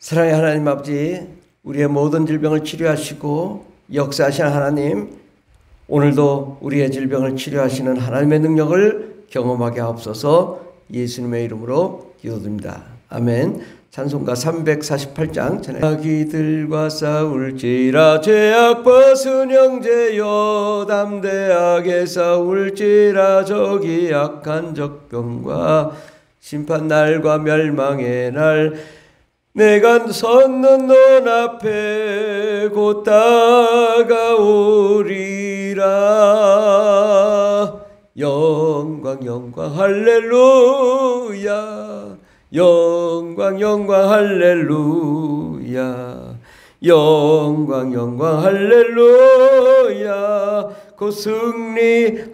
사랑의 하나님 아버지, 우리의 모든 질병을 치료하시고 역사하시는 하나님, 오늘도 우리의 질병을 치료하시는 하나님의 능력을 경험하게 하옵소서. 예수님의 이름으로 기도드립니다. 아멘. 찬송가 348장 전에 마귀들과 싸울지라 죄악 벗은 형제여 담대하게 싸울지라 적이 악한 적병과 심판날과 멸망의 날 내가 섰는 눈앞에 곧 다가오리라. 영광 영광 할렐루야, 영광 영광 할렐루야, 영광 영광 할렐루야, 곧 승리하리라.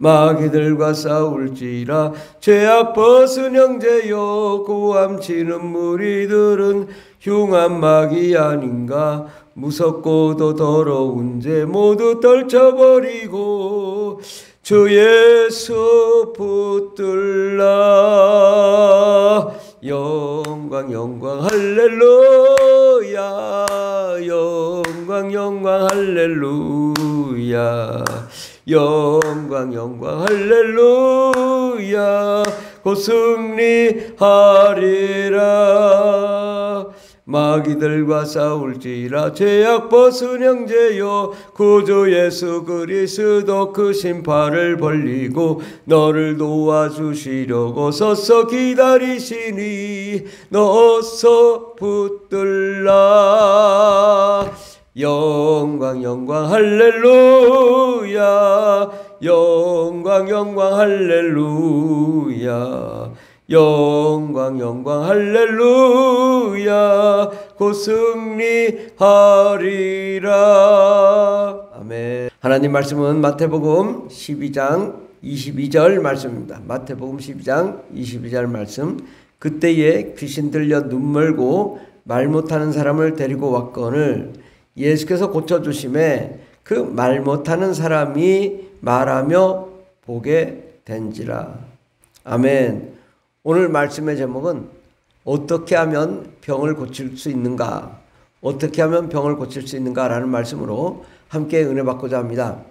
마귀들과 싸울지라 죄악 벗은 형제여 고함치는 무리들은 흉한 마귀 아닌가. 무섭고도 더러운 죄 모두 떨쳐버리고 주 예수 붙들라. 영광 영광 할렐루야, 영광 영광 할렐루야, 영광 영광 할렐루야, 곧 승리하리라. 마귀들과 싸울지라 죄악 벗은 형제여 구주 예수 그리스도 그 심판을 벌리고 너를 도와주시려고 서서 기다리시니 너 어서 붙들라. 영광 영광 할렐루야, 영광 영광 할렐루야, 영광 영광 할렐루야, 곧 승리하리라. 아멘. 하나님 말씀은 마태복음 12장 22절 말씀입니다. 마태복음 12장 22절 말씀. 그때에 귀신 들려 눈 멀고 말 못하는 사람을 데리고 왔거늘 예수께서 고쳐주심에 그 말 못하는 사람이 말하며 보게 된지라. 아멘. 오늘 말씀의 제목은 어떻게 하면 병을 고칠 수 있는가, 어떻게 하면 병을 고칠 수 있는가 라는 말씀으로 함께 은혜 받고자 합니다.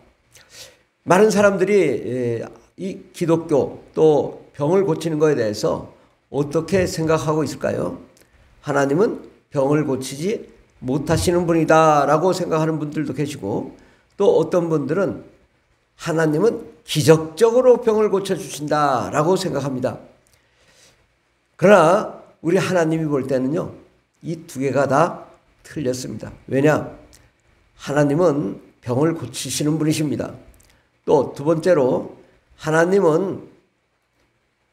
많은 사람들이 이 기독교 또 병을 고치는 것에 대해서 어떻게 생각하고 있을까요? 하나님은 병을 고치지 못하시는 분이다 라고 생각하는 분들도 계시고, 또 어떤 분들은 하나님은 기적적으로 병을 고쳐주신다 라고 생각합니다. 그러나 우리 하나님이 볼 때는요, 이 두 개가 다 틀렸습니다. 왜냐? 하나님은 병을 고치시는 분이십니다. 또 두 번째로 하나님은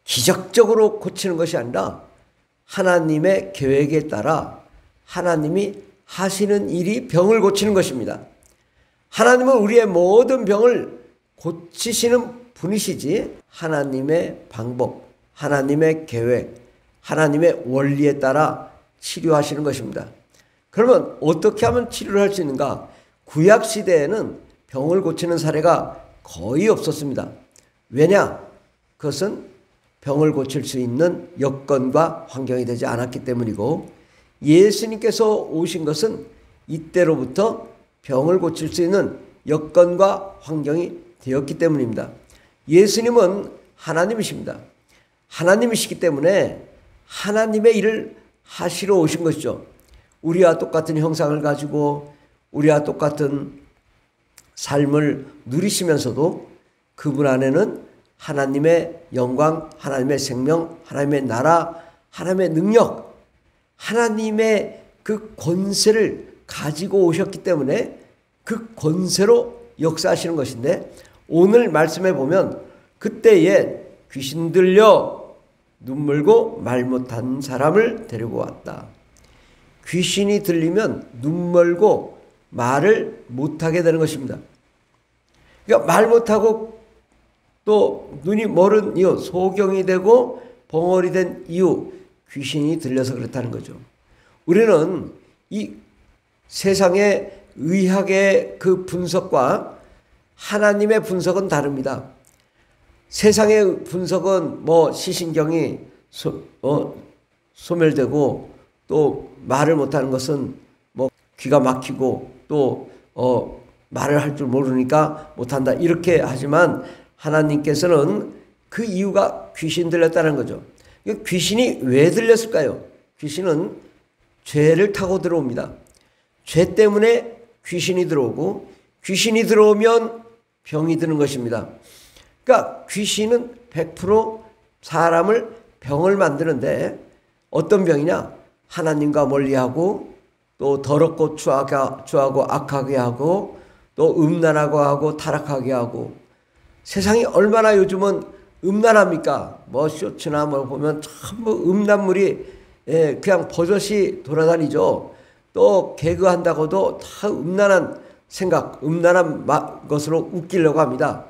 기적적으로 고치는 것이 아니라 하나님의 계획에 따라 하나님이 하시는 일이 병을 고치는 것입니다. 하나님은 우리의 모든 병을 고치시는 분이시지 하나님의 방법, 하나님의 계획, 하나님의 원리에 따라 치료하시는 것입니다. 그러면 어떻게 하면 치료를 할 수 있는가? 구약 시대에는 병을 고치는 사례가 거의 없었습니다. 왜냐? 그것은 병을 고칠 수 있는 여건과 환경이 되지 않았기 때문이고, 예수님께서 오신 것은 이때로부터 병을 고칠 수 있는 여건과 환경이 되었기 때문입니다. 예수님은 하나님이십니다. 하나님이시기 때문에 하나님의 일을 하시러 오신 것이죠. 우리와 똑같은 형상을 가지고 우리와 똑같은 삶을 누리시면서도 그분 안에는 하나님의 영광, 하나님의 생명, 하나님의 나라, 하나님의 능력, 하나님의 그 권세를 가지고 오셨기 때문에 그 권세로 역사하시는 것인데, 오늘 말씀에 보면 그때에 귀신 들려 눈 멀고 말 못한 사람을 데리고 왔다. 귀신이 들리면 눈 멀고 말을 못하게 되는 것입니다. 그러니까 말 못하고 또 눈이 멀은 이유, 소경이 되고 벙어리 된 이유, 귀신이 들려서 그렇다는 거죠. 우리는 이 세상의 의학의 그 분석과 하나님의 분석은 다릅니다. 세상의 분석은 뭐 시신경이 소멸되고 또 말을 못하는 것은 뭐 귀가 막히고 또 말을 할 줄 모르니까 못한다 이렇게 하지만 하나님께서는 그 이유가 귀신 들렸다는 거죠. 귀신이 왜 들렸을까요? 귀신은 죄를 타고 들어옵니다. 죄 때문에 귀신이 들어오고 귀신이 들어오면 병이 드는 것입니다. 그러니까 귀신은 100% 사람을 병을 만드는데 어떤 병이냐? 하나님과 멀리하고 또 더럽고 추하고 악하게 하고 또 음란하고 하고 타락하게 하고 세상이 얼마나 요즘은 음란합니까? 뭐 쇼츠나 뭐 보면 전부 음란물이 그냥 버젓이 돌아다니죠. 또 개그한다고도 다 음란한 생각, 음란한 것으로 웃기려고 합니다.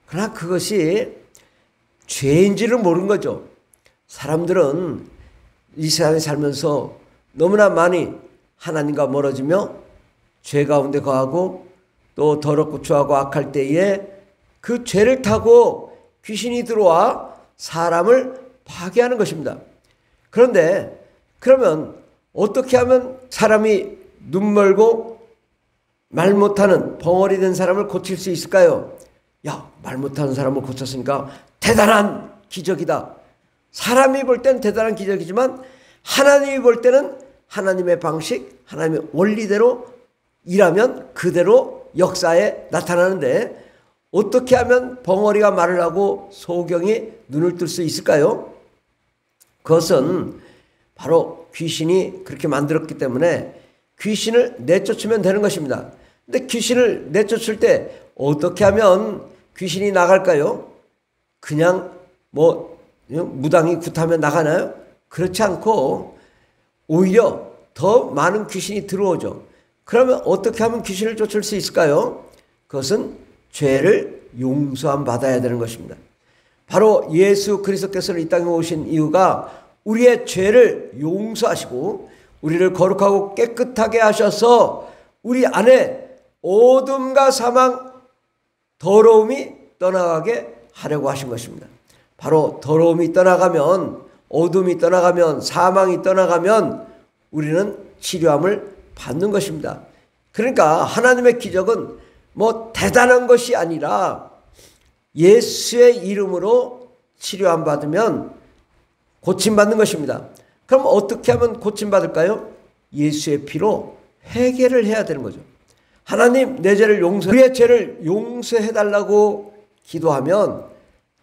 그러나 그것이 죄인지를 모르는 거죠. 사람들은 이 세상에 살면서 너무나 많이 하나님과 멀어지며 죄 가운데 거하고 또 더럽고 추하고 악할 때에 그 죄를 타고 귀신이 들어와 사람을 파괴하는 것입니다. 그런데 그러면 어떻게 하면 사람이 눈 멀고 말 못하는 벙어리 된 사람을 고칠 수 있을까요? 야, 말 못하는 사람을 고쳤으니까 대단한 기적이다. 사람이 볼 땐 대단한 기적이지만 하나님이 볼 때는 하나님의 방식, 하나님의 원리대로 일하면 그대로 역사에 나타나는데 어떻게 하면 벙어리가 말을 하고 소경이 눈을 뜰 수 있을까요? 그것은 바로 귀신이 그렇게 만들었기 때문에 귀신을 내쫓으면 되는 것입니다. 근데 귀신을 내쫓을 때 어떻게 하면 귀신이 나갈까요? 그냥 뭐 무당이 굿하면 나가나요? 그렇지 않고 오히려 더 많은 귀신이 들어오죠. 그러면 어떻게 하면 귀신을 쫓을 수 있을까요? 그것은 죄를 용서함 받아야 되는 것입니다. 바로 예수 그리스도께서는 이 땅에 오신 이유가 우리의 죄를 용서하시고 우리를 거룩하고 깨끗하게 하셔서 우리 안에 어둠과 사망, 더러움이 떠나가게 하려고 하신 것입니다. 바로 더러움이 떠나가면, 어둠이 떠나가면, 사망이 떠나가면 우리는 치료함을 받는 것입니다. 그러니까 하나님의 기적은 뭐 대단한 것이 아니라 예수의 이름으로 치료함 받으면 고침받는 것입니다. 그럼 어떻게 하면 고침받을까요? 예수의 피로 회개를 해야 되는 거죠. 하나님, 내 죄를 우리의 죄를 용서해달라고 기도하면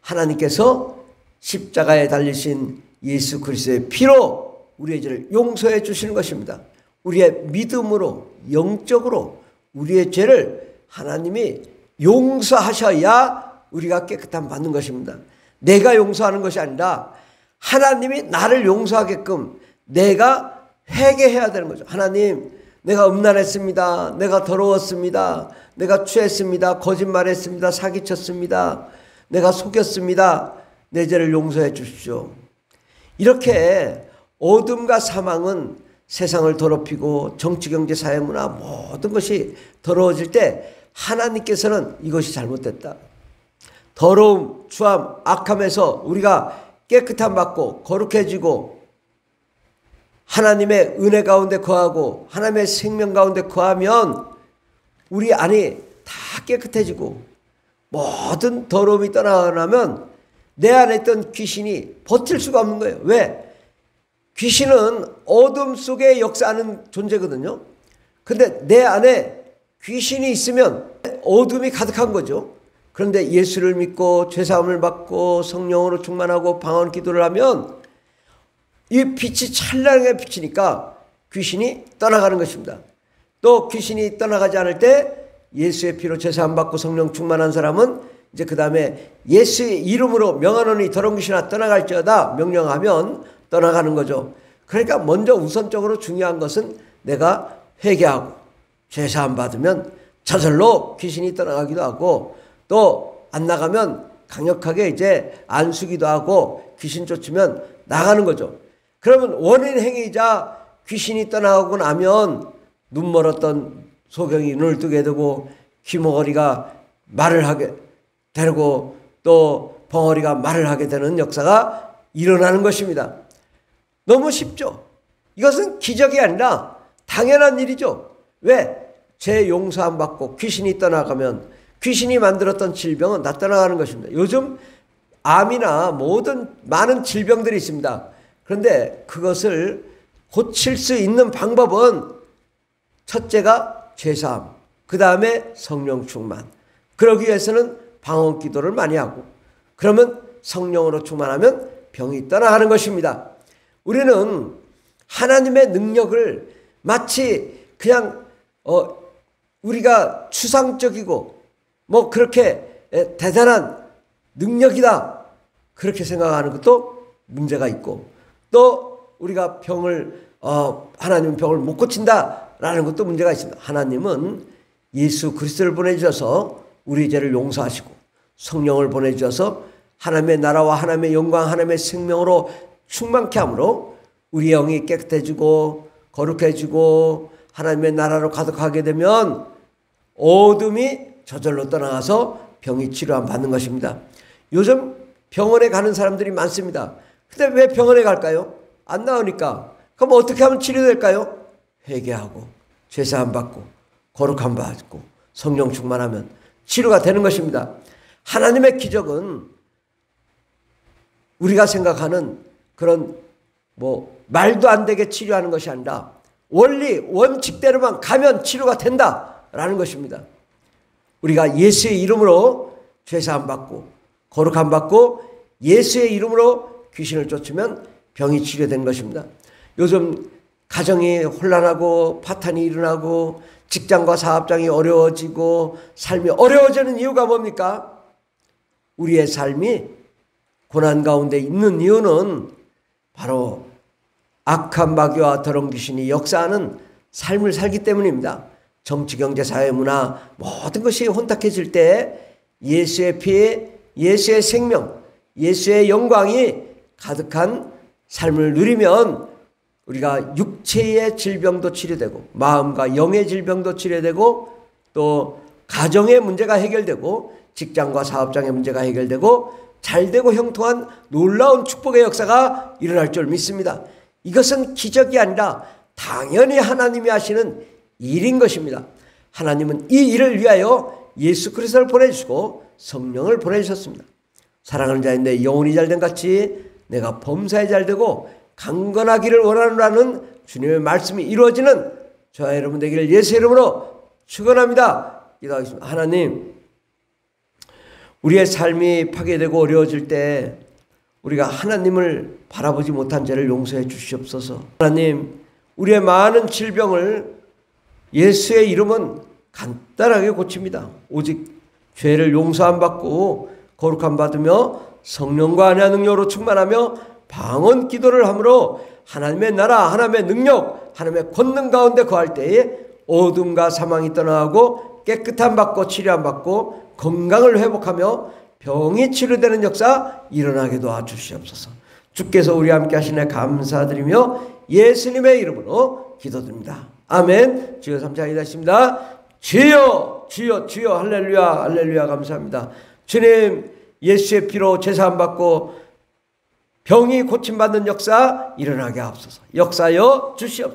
하나님께서 십자가에 달리신 예수 그리스도의 피로 우리의 죄를 용서해 주시는 것입니다. 우리의 믿음으로, 영적으로 우리의 죄를 하나님이 용서하셔야 우리가 깨끗함 받는 것입니다. 내가 용서하는 것이 아니라 하나님이 나를 용서하게끔 내가 회개해야 되는 거죠. 하나님, 내가 음란했습니다. 내가 더러웠습니다. 내가 취했습니다. 거짓말했습니다. 사기쳤습니다. 내가 속였습니다. 내 죄를 용서해 주십시오. 이렇게 어둠과 사망은 세상을 더럽히고 정치, 경제, 사회, 문화 모든 것이 더러워질 때 하나님께서는 이것이 잘못됐다. 더러움, 추함, 악함에서 우리가 깨끗함 받고 거룩해지고 하나님의 은혜 가운데 거하고 하나님의 생명 가운데 거하면 우리 안이 다 깨끗해지고 모든 더러움이 떠나가면 내 안에 있던 귀신이 버틸 수가 없는 거예요. 왜? 귀신은 어둠 속에 역사하는 존재거든요. 근데 내 안에 귀신이 있으면 어둠이 가득한 거죠. 그런데 예수를 믿고 죄사함을 받고 성령으로 충만하고 방언 기도를 하면 이 빛이 찬란하게 비치니까 귀신이 떠나가는 것입니다. 또 귀신이 떠나가지 않을 때 예수의 피로 죄사함 받고 성령 충만한 사람은 이제 그 다음에 예수의 이름으로 명하노니 더러운 귀신아 떠나갈지어다 명령하면 떠나가는 거죠. 그러니까 먼저 우선적으로 중요한 것은 내가 회개하고 죄사함 받으면 저절로 귀신이 떠나가기도 하고 또 안 나가면 강력하게 이제 안수기도 하고 귀신 쫓으면 나가는 거죠. 그러면 원인 행위자 귀신이 떠나가고 나면 눈 멀었던 소경이 눈을 뜨게 되고 귀머거리가 말을 하게 되고 또 벙어리가 말을 하게 되는 역사가 일어나는 것입니다. 너무 쉽죠? 이것은 기적이 아니라 당연한 일이죠. 왜? 죄 용서 안 받고 귀신이 떠나가면 귀신이 만들었던 질병은 다 떠나가는 것입니다. 요즘 암이나 모든 많은 질병들이 있습니다. 그런데 그것을 고칠 수 있는 방법은 첫째가 죄사함, 그 다음에 성령 충만. 그러기 위해서는 방언 기도를 많이 하고, 그러면 성령으로 충만하면 병이 떠나가는 것입니다. 우리는 하나님의 능력을 마치 그냥 우리가 추상적이고 뭐 그렇게 대단한 능력이다 그렇게 생각하는 것도 문제가 있고, 또 우리가 하나님은 병을 못 고친다라는 것도 문제가 있습니다. 하나님은 예수 그리스도를 보내주셔서 우리 죄를 용서하시고 성령을 보내주셔서 하나님의 나라와 하나님의 영광, 하나님의 생명으로 충만케 함으로 우리 영이 깨끗해지고 거룩해지고 하나님의 나라로 가득하게 되면 어둠이 저절로 떠나가서 병이 치료함 받는 것입니다. 요즘 병원에 가는 사람들이 많습니다. 근데 왜 병원에 갈까요? 안 나오니까. 그럼 어떻게 하면 치료될까요? 회개하고 죄사함 받고 거룩함 받고 성령 충만하면 치료가 되는 것입니다. 하나님의 기적은 우리가 생각하는 그런 말도 안 되게 치료하는 것이 아니라 원칙대로만 가면 치료가 된다라는 것입니다. 우리가 예수의 이름으로 죄사함 받고 거룩함 받고 예수의 이름으로 귀신을 쫓으면 병이 치료된 것입니다. 요즘 가정이 혼란하고 파탄이 일어나고 직장과 사업장이 어려워지고 삶이 어려워지는 이유가 뭡니까? 우리의 삶이 고난 가운데 있는 이유는 바로 악한 마귀와 더러운 귀신이 역사하는 삶을 살기 때문입니다. 정치, 경제, 사회, 문화 모든 것이 혼탁해질 때 예수의 피, 예수의 생명, 예수의 영광이 가득한 삶을 누리면 우리가 육체의 질병도 치료되고 마음과 영의 질병도 치료되고 또 가정의 문제가 해결되고 직장과 사업장의 문제가 해결되고 잘되고 형통한 놀라운 축복의 역사가 일어날 줄 믿습니다. 이것은 기적이 아니라 당연히 하나님이 하시는 일인 것입니다. 하나님은 이 일을 위하여 예수 그리스도를 보내주시고 성령을 보내주셨습니다. 사랑하는 자인 내 영혼이 잘된 같이 내가 범사에 잘되고 강건하기를 원하노라는 주님의 말씀이 이루어지는 저와 여러분 되기를 예수의 이름으로 축원합니다. 기도하겠습니다. 하나님, 우리의 삶이 파괴되고 어려워질 때 우리가 하나님을 바라보지 못한 죄를 용서해 주시옵소서. 하나님, 우리의 많은 질병을 예수의 이름은 간단하게 고칩니다. 오직 죄를 용서 안 받고 거룩함 받으며 성령과 안의 능력으로 충만하며 방언 기도를 함으로 하나님의 나라, 하나님의 능력, 하나님의 권능 가운데 거할 때에 어둠과 사망이 떠나가고 깨끗함 받고 치료함 받고 건강을 회복하며 병이 치료되는 역사 일어나게 도와주시옵소서. 주께서 우리와 함께 하시네 감사드리며 예수님의 이름으로 기도드립니다. 아멘. 주여 3장이 되십니다. 주여 주여 주여 할렐루야 할렐루야 감사합니다. 주님, 예수의 피로 제사함 받고 병이 고침받는 역사 일어나게 하옵소서. 역사여 주시옵소서.